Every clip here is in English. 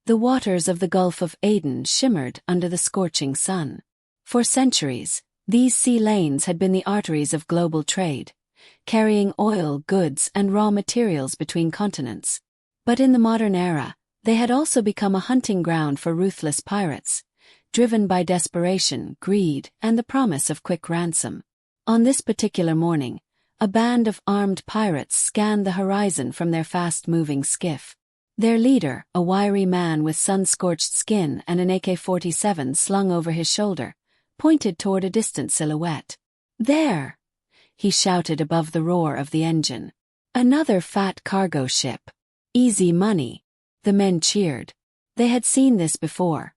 The waters of the Gulf of Aden shimmered under the scorching sun. For centuries, these sea lanes had been the arteries of global trade, carrying oil, goods, and raw materials between continents. But in the modern era, they had also become a hunting ground for ruthless pirates, driven by desperation, greed, and the promise of quick ransom. On this particular morning, a band of armed pirates scanned the horizon from their fast-moving skiff. Their leader, a wiry man with sun-scorched skin and an AK-47 slung over his shoulder, pointed toward a distant silhouette. "There!" he shouted above the roar of the engine. "Another fat cargo ship. Easy money." The men cheered. They had seen this before.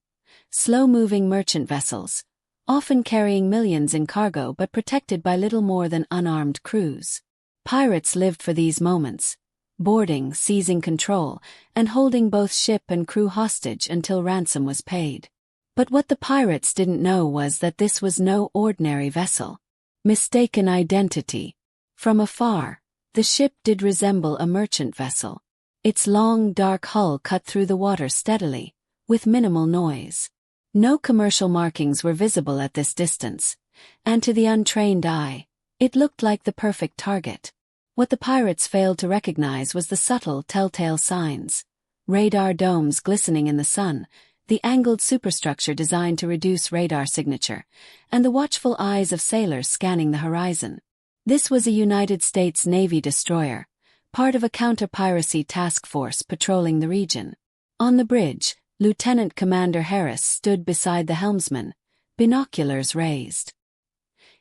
Slow-moving merchant vessels, often carrying millions in cargo but protected by little more than unarmed crews. Pirates lived for these moments, boarding, seizing control, and holding both ship and crew hostage until ransom was paid. But what the pirates didn't know was that this was no ordinary vessel. Mistaken identity. From afar, the ship did resemble a merchant vessel. Its long, dark hull cut through the water steadily, with minimal noise. No commercial markings were visible at this distance, and to the untrained eye, it looked like the perfect target. What the pirates failed to recognize was the subtle, telltale signs: radar domes glistening in the sun, the angled superstructure designed to reduce radar signature, and the watchful eyes of sailors scanning the horizon. This was a United States Navy destroyer, part of a counter-piracy task force patrolling the region. On the bridge, Lieutenant Commander Harris stood beside the helmsman, binoculars raised.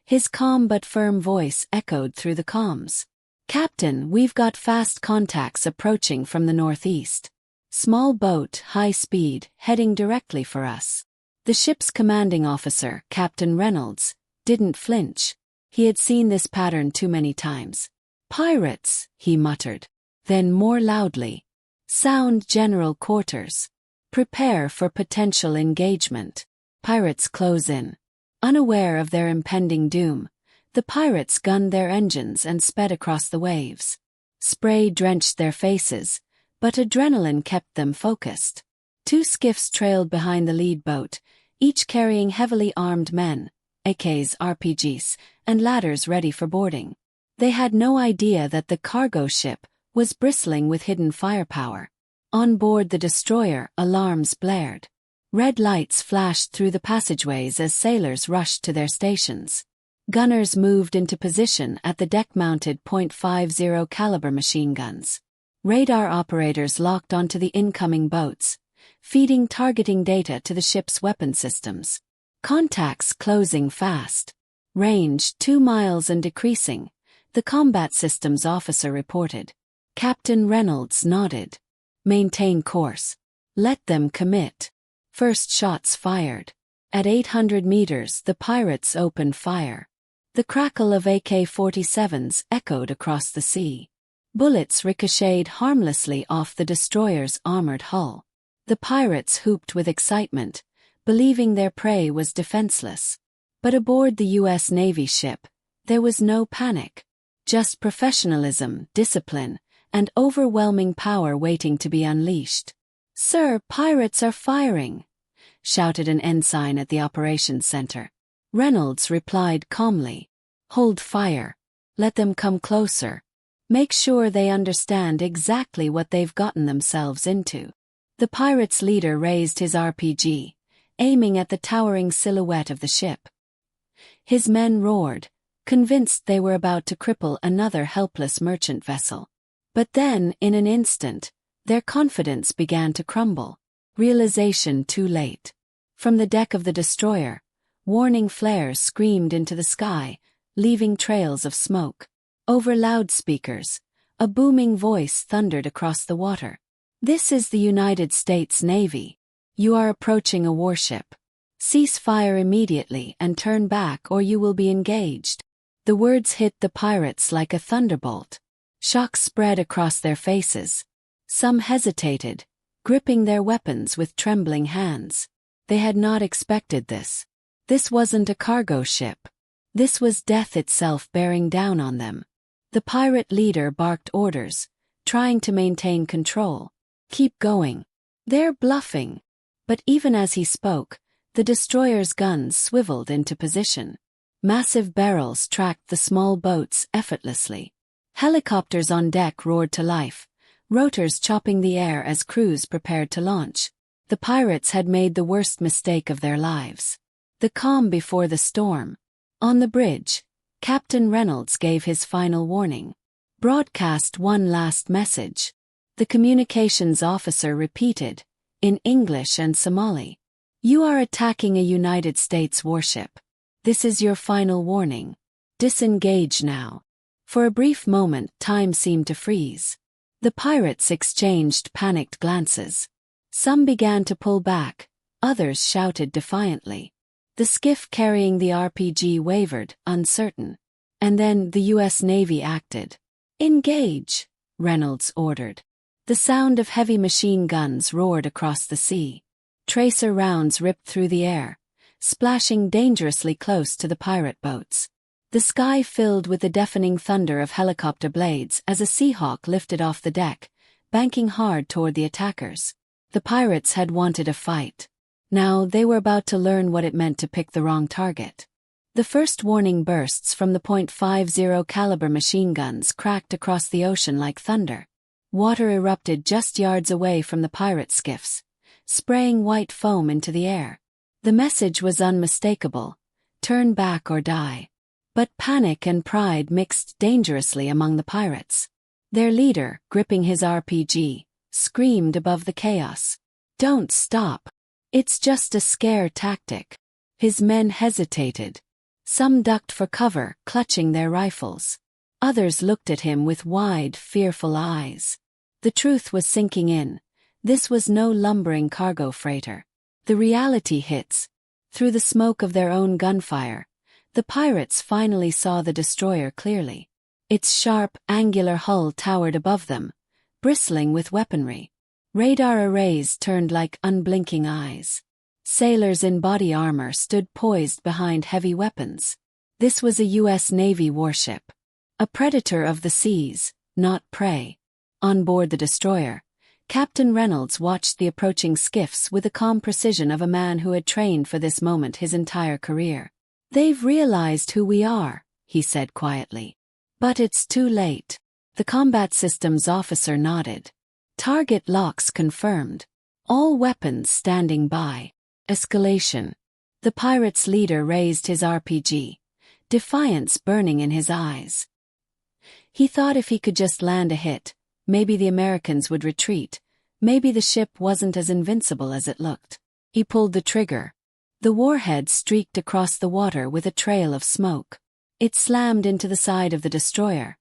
His calm but firm voice echoed through the comms. "Captain, we've got fast contacts approaching from the northeast. Small boat, high speed, heading directly for us." The ship's commanding officer, Captain Reynolds, didn't flinch. He had seen this pattern too many times. "Pirates," he muttered. Then more loudly, "Sound general quarters. Prepare for potential engagement." Pirates close in. Unaware of their impending doom, the pirates gunned their engines and sped across the waves. Spray drenched their faces, but adrenaline kept them focused. Two skiffs trailed behind the lead boat, each carrying heavily armed men, AKs, RPGs, and ladders ready for boarding. They had no idea that the cargo ship was bristling with hidden firepower. On board the destroyer, alarms blared. Red lights flashed through the passageways as sailors rushed to their stations. Gunners moved into position at the deck-mounted .50 caliber machine guns. Radar operators locked onto the incoming boats, feeding targeting data to the ship's weapon systems. Contacts closing fast. Range 2 miles and decreasing, the combat systems officer reported. Captain Reynolds nodded. "Maintain course. Let them commit." First shots fired. At 800 meters, the pirates opened fire. The crackle of AK-47s echoed across the sea. Bullets ricocheted harmlessly off the destroyer's armored hull. The pirates whooped with excitement, believing their prey was defenseless. But aboard the U.S. Navy ship, there was no panic. Just professionalism, discipline, and overwhelming power waiting to be unleashed. "Sir, pirates are firing!" shouted an ensign at the operations center. Reynolds replied calmly, "Hold fire. Let them come closer. Make sure they understand exactly what they've gotten themselves into." The pirates' leader raised his RPG, aiming at the towering silhouette of the ship. His men roared, convinced they were about to cripple another helpless merchant vessel. But then, in an instant, their confidence began to crumble. Realization too late. From the deck of the destroyer, warning flares screamed into the sky, leaving trails of smoke. Over loudspeakers, a booming voice thundered across the water. "This is the United States Navy. You are approaching a warship. Cease fire immediately and turn back or you will be engaged." The words hit the pirates like a thunderbolt. Shock spread across their faces. Some hesitated, gripping their weapons with trembling hands. They had not expected this. This wasn't a cargo ship. This was death itself bearing down on them. The pirate leader barked orders, trying to maintain control. "Keep going. "They're bluffing." But even as he spoke, the destroyer's guns swiveled into position. Massive barrels tracked the small boats effortlessly. Helicopters on deck roared to life, rotors chopping the air as crews prepared to launch. The pirates had made the worst mistake of their lives. The calm before the storm. On the bridge, Captain Reynolds gave his final warning. "Broadcast one last message." The communications officer repeated, in English and Somali. "You are attacking a United States warship. This is your final warning. Disengage now." For a brief moment, time seemed to freeze. The pirates exchanged panicked glances. Some began to pull back, others shouted defiantly. The skiff carrying the RPG wavered, uncertain. And then the U.S. Navy acted. "Engage," Reynolds ordered. The sound of heavy machine guns roared across the sea. Tracer rounds ripped through the air, splashing dangerously close to the pirate boats. The sky filled with the deafening thunder of helicopter blades as a Seahawk lifted off the deck, banking hard toward the attackers. The pirates had wanted a fight. Now they were about to learn what it meant to pick the wrong target. The first warning bursts from the .50 caliber machine guns cracked across the ocean like thunder. Water erupted just yards away from the pirate skiffs, spraying white foam into the air. The message was unmistakable: turn back or die. But panic and pride mixed dangerously among the pirates. Their leader, gripping his RPG, screamed above the chaos, "Don't stop. It's just a scare tactic." His men hesitated. Some ducked for cover, clutching their rifles. Others looked at him with wide, fearful eyes. The truth was sinking in. This was no lumbering cargo freighter. The reality hits. Through the smoke of their own gunfire, the pirates finally saw the destroyer clearly. Its sharp, angular hull towered above them, bristling with weaponry. Radar arrays turned like unblinking eyes. Sailors in body armor stood poised behind heavy weapons. This was a U.S. Navy warship. A predator of the seas, not prey. On board the destroyer, Captain Reynolds watched the approaching skiffs with the calm precision of a man who had trained for this moment his entire career. "They've realized who we are," he said quietly. "But it's too late." The combat systems officer nodded. Target locks confirmed. All weapons standing by. Escalation. The pirate's leader raised his RPG, defiance burning in his eyes. He thought if he could just land a hit, maybe the Americans would retreat, maybe the ship wasn't as invincible as it looked. He pulled the trigger. The warhead streaked across the water with a trail of smoke. It slammed into the side of the destroyer,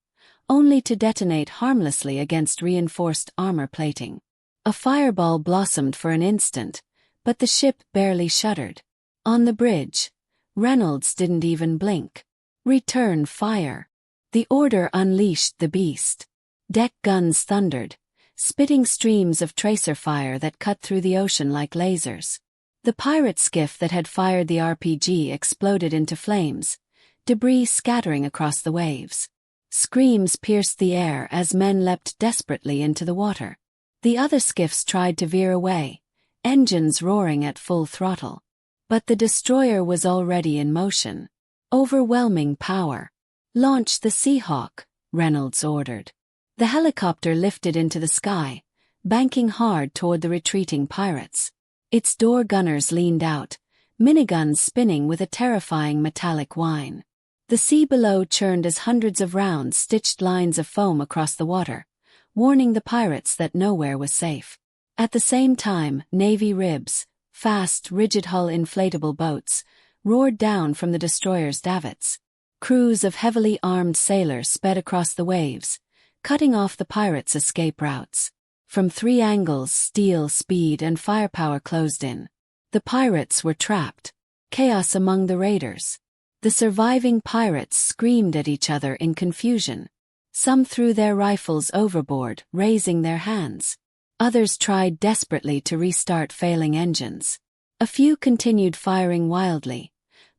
only to detonate harmlessly against reinforced armor plating. A fireball blossomed for an instant, but the ship barely shuddered. On the bridge, Reynolds didn't even blink. "Return fire." The order unleashed the beast. Deck guns thundered, spitting streams of tracer fire that cut through the ocean like lasers. The pirate skiff that had fired the RPG exploded into flames, debris scattering across the waves. Screams pierced the air as men leapt desperately into the water. The other skiffs tried to veer away, engines roaring at full throttle. But the destroyer was already in motion. Overwhelming power. "Launch the Seahawk," Reynolds ordered. The helicopter lifted into the sky, banking hard toward the retreating pirates. Its door gunners leaned out, miniguns spinning with a terrifying metallic whine. The sea below churned as hundreds of rounds stitched lines of foam across the water, warning the pirates that nowhere was safe. At the same time, Navy ribs, fast, rigid-hull inflatable boats, roared down from the destroyer's davits. Crews of heavily armed sailors sped across the waves, cutting off the pirates' escape routes. From three angles, steel, speed, and firepower closed in. The pirates were trapped. Chaos among the raiders. The surviving pirates screamed at each other in confusion. Some threw their rifles overboard, raising their hands. Others tried desperately to restart failing engines. A few continued firing wildly,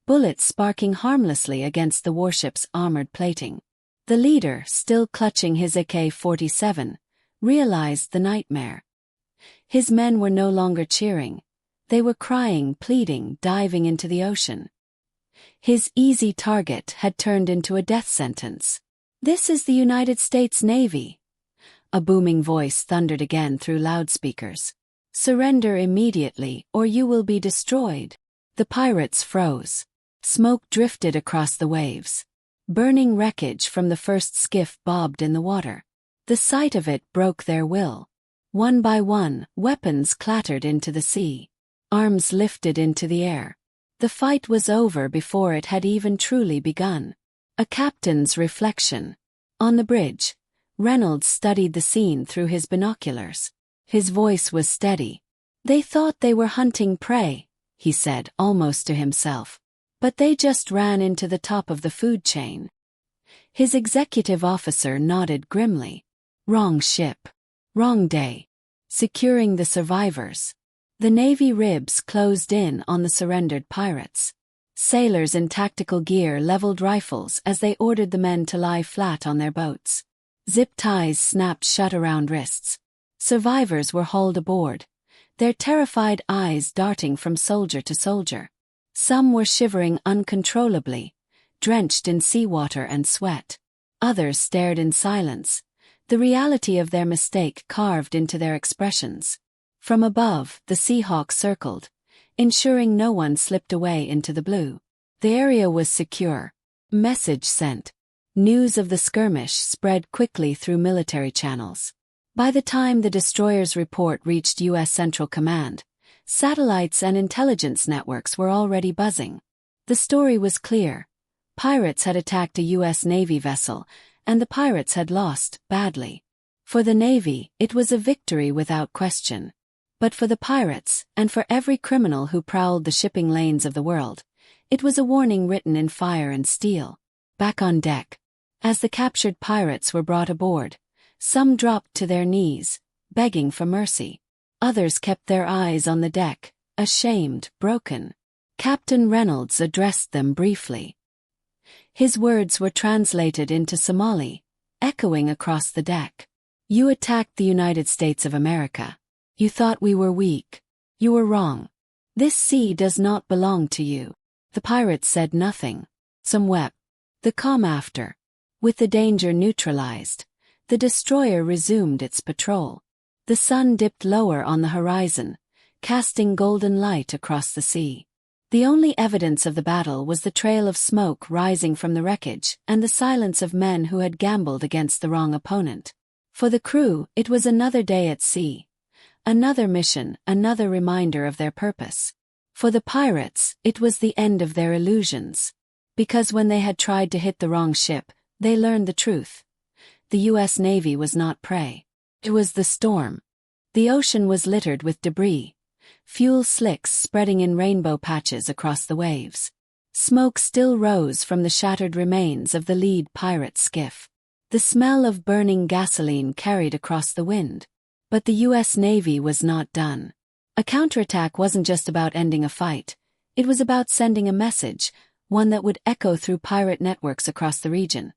bullets sparking harmlessly against the warship's armored plating. The leader, still clutching his AK-47, realized the nightmare. His men were no longer cheering. They were crying, pleading, diving into the ocean. His easy target had turned into a death sentence. "This is the United States Navy," a booming voice thundered again through loudspeakers. "Surrender immediately, or you will be destroyed." The pirates froze. Smoke drifted across the waves. Burning wreckage from the first skiff bobbed in the water. The sight of it broke their will. One by one, weapons clattered into the sea. Arms lifted into the air. The fight was over before it had even truly begun. A captain's reflection. On the bridge, Reynolds studied the scene through his binoculars. His voice was steady. "They thought they were hunting prey," he said, almost to himself. "But they just ran into the top of the food chain." His executive officer nodded grimly. Wrong ship. Wrong day. Securing the survivors. The Navy ribs closed in on the surrendered pirates. Sailors in tactical gear leveled rifles as they ordered the men to lie flat on their boats. Zip ties snapped shut around wrists. Survivors were hauled aboard, their terrified eyes darting from soldier to soldier. Some were shivering uncontrollably, drenched in seawater and sweat. Others stared in silence, the reality of their mistake carved into their expressions. From above, the Seahawk circled, ensuring no one slipped away into the blue. The area was secure. Message sent. News of the skirmish spread quickly through military channels. By the time the destroyer's report reached U.S. Central Command, satellites and intelligence networks were already buzzing. The story was clear. Pirates had attacked a U.S. Navy vessel, and the pirates had lost, badly. For the Navy, it was a victory without question. But for the pirates, and for every criminal who prowled the shipping lanes of the world, it was a warning written in fire and steel. Back on deck, as the captured pirates were brought aboard, some dropped to their knees, begging for mercy. Others kept their eyes on the deck, ashamed, broken. Captain Reynolds addressed them briefly. His words were translated into Somali, echoing across the deck. "You attacked the United States of America. You thought we were weak. You were wrong. This sea does not belong to you." The pirates said nothing. Some wept. The calm after. With the danger neutralized, the destroyer resumed its patrol. The sun dipped lower on the horizon, casting golden light across the sea. The only evidence of the battle was the trail of smoke rising from the wreckage and the silence of men who had gambled against the wrong opponent. For the crew, it was another day at sea. Another mission, another reminder of their purpose. For the pirates, it was the end of their illusions. Because when they had tried to hit the wrong ship, they learned the truth. The U.S. Navy was not prey. It was the storm. The ocean was littered with debris, fuel slicks spreading in rainbow patches across the waves. Smoke still rose from the shattered remains of the lead pirate skiff. The smell of burning gasoline carried across the wind. But the U.S. Navy was not done. A counterattack wasn't just about ending a fight. It was about sending a message, one that would echo through pirate networks across the region.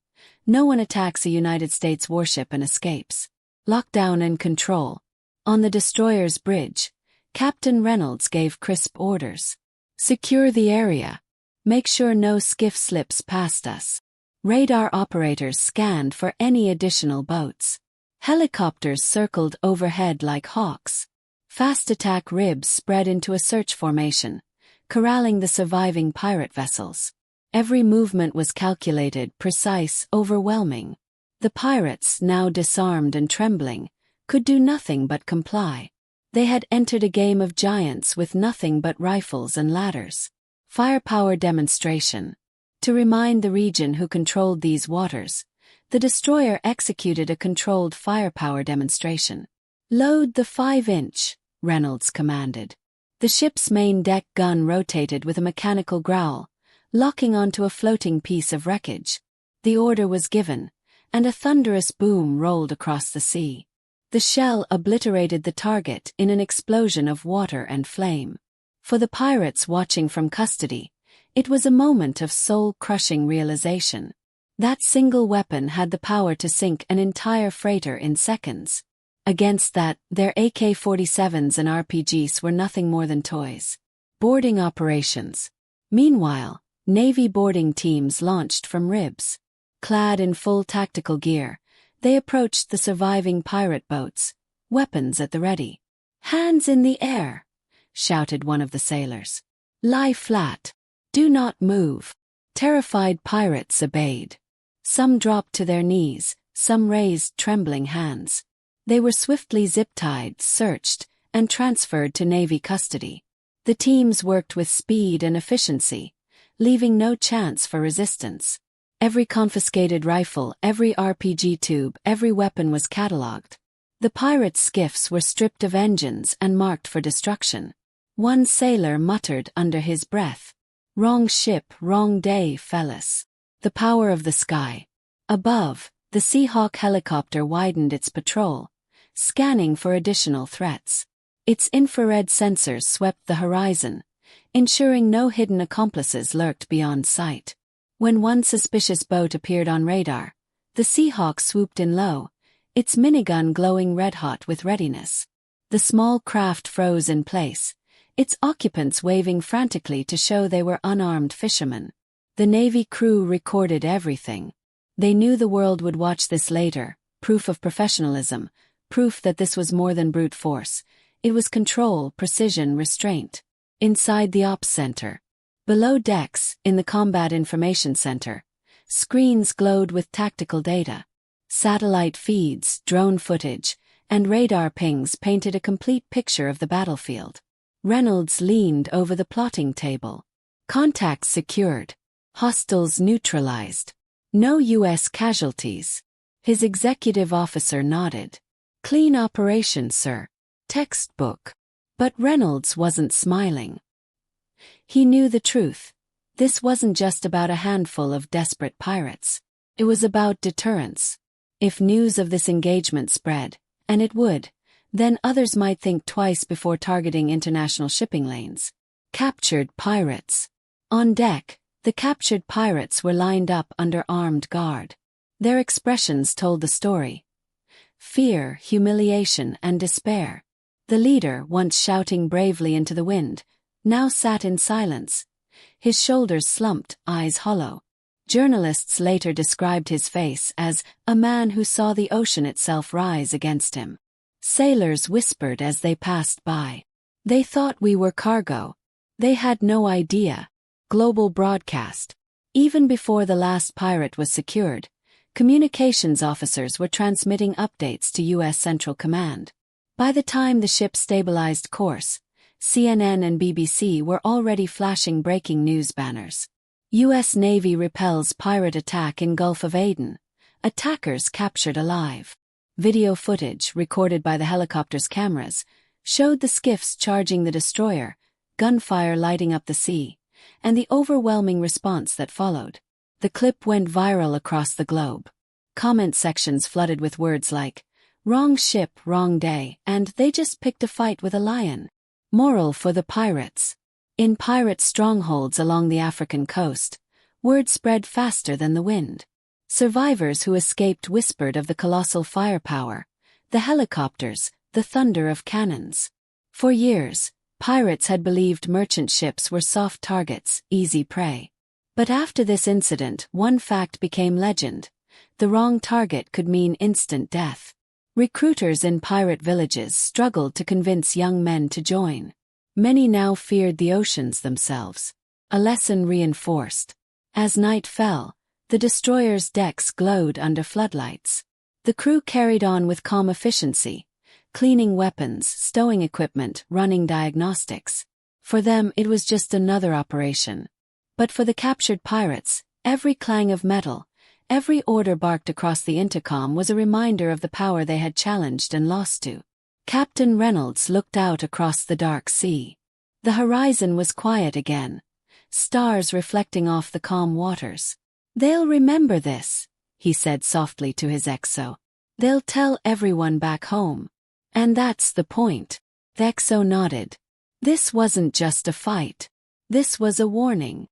No one attacks a United States warship and escapes. Lockdown and control. On the destroyer's bridge, Captain Reynolds gave crisp orders. "Secure the area. Make sure no skiff slips past us." Radar operators scanned for any additional boats. Helicopters circled overhead like hawks. Fast attack ribs spread into a search formation, corralling the surviving pirate vessels. Every movement was calculated, precise, overwhelming. The pirates, now disarmed and trembling, could do nothing but comply. They had entered a game of giants with nothing but rifles and ladders. Firepower demonstration. To remind the region who controlled these waters, the destroyer executed a controlled firepower demonstration. "Load the 5-inch, Reynolds commanded. The ship's main deck gun rotated with a mechanical growl, locking onto a floating piece of wreckage. The order was given, and a thunderous boom rolled across the sea. The shell obliterated the target in an explosion of water and flame. For the pirates watching from custody, it was a moment of soul-crushing realization. That single weapon had the power to sink an entire freighter in seconds. Against that, their AK-47s and RPGs were nothing more than toys. Boarding operations. Meanwhile, Navy boarding teams launched from ribs. Clad in full tactical gear, they approached the surviving pirate boats, weapons at the ready. "Hands in the air!" shouted one of the sailors. "Lie flat. Do not move." Terrified pirates obeyed. Some dropped to their knees, some raised trembling hands. They were swiftly zip-tied, searched, and transferred to Navy custody. The teams worked with speed and efficiency, leaving no chance for resistance. Every confiscated rifle, every RPG tube, every weapon was catalogued. The pirates' skiffs were stripped of engines and marked for destruction. One sailor muttered under his breath, "Wrong ship, wrong day, fellas." The power of the sky. Above, the Seahawk helicopter widened its patrol, scanning for additional threats. Its infrared sensors swept the horizon, ensuring no hidden accomplices lurked beyond sight. When one suspicious boat appeared on radar, the Seahawk swooped in low, its minigun glowing red-hot with readiness. The small craft froze in place, its occupants waving frantically to show they were unarmed fishermen. The Navy crew recorded everything. They knew the world would watch this later, proof of professionalism, proof that this was more than brute force. It was control, precision, restraint. Inside the ops center. Below decks, in the Combat Information Center, screens glowed with tactical data. Satellite feeds, drone footage, and radar pings painted a complete picture of the battlefield. Reynolds leaned over the plotting table. Contacts secured. Hostiles neutralized. No U.S. casualties. His executive officer nodded. "Clean operation, sir." Textbook. But Reynolds wasn't smiling. He knew the truth. This wasn't just about a handful of desperate pirates. It was about deterrence. If news of this engagement spread, and it would, then others might think twice before targeting international shipping lanes. Captured pirates. On deck, the captured pirates were lined up under armed guard. Their expressions told the story. Fear, humiliation, and despair. The leader, once shouting bravely into the wind, now sat in silence, his shoulders slumped, eyes hollow. Journalists later described his face as a man who saw the ocean itself rise against him. Sailors whispered as they passed by. They thought we were cargo. They had no idea. Global broadcast. Even before the last pirate was secured, communications officers were transmitting updates to U.S. Central Command. By the time the ship stabilized course, CNN and BBC were already flashing breaking news banners. U.S. Navy repels pirate attack in Gulf of Aden. Attackers captured alive. Video footage, recorded by the helicopter's cameras, showed the skiffs charging the destroyer, gunfire lighting up the sea, and the overwhelming response that followed. The clip went viral across the globe. Comment sections flooded with words like, "Wrong ship, wrong day," and "They just picked a fight with a lion." Moral for the pirates. In pirate strongholds along the African coast, word spread faster than the wind. Survivors who escaped whispered of the colossal firepower, the helicopters, the thunder of cannons. For years, pirates had believed merchant ships were soft targets, easy prey. But after this incident, one fact became legend. The wrong target could mean instant death. Recruiters in pirate villages struggled to convince young men to join. Many now feared the oceans themselves. A lesson reinforced. As night fell, the destroyer's decks glowed under floodlights. The crew carried on with calm efficiency, cleaning weapons, stowing equipment, running diagnostics. For them, it was just another operation. But for the captured pirates, every clang of metal, every order barked across the intercom was a reminder of the power they had challenged and lost to. Captain Reynolds looked out across the dark sea. The horizon was quiet again, stars reflecting off the calm waters. "They'll remember this," he said softly to his XO. "They'll tell everyone back home. And that's the point." The XO nodded. This wasn't just a fight. This was a warning.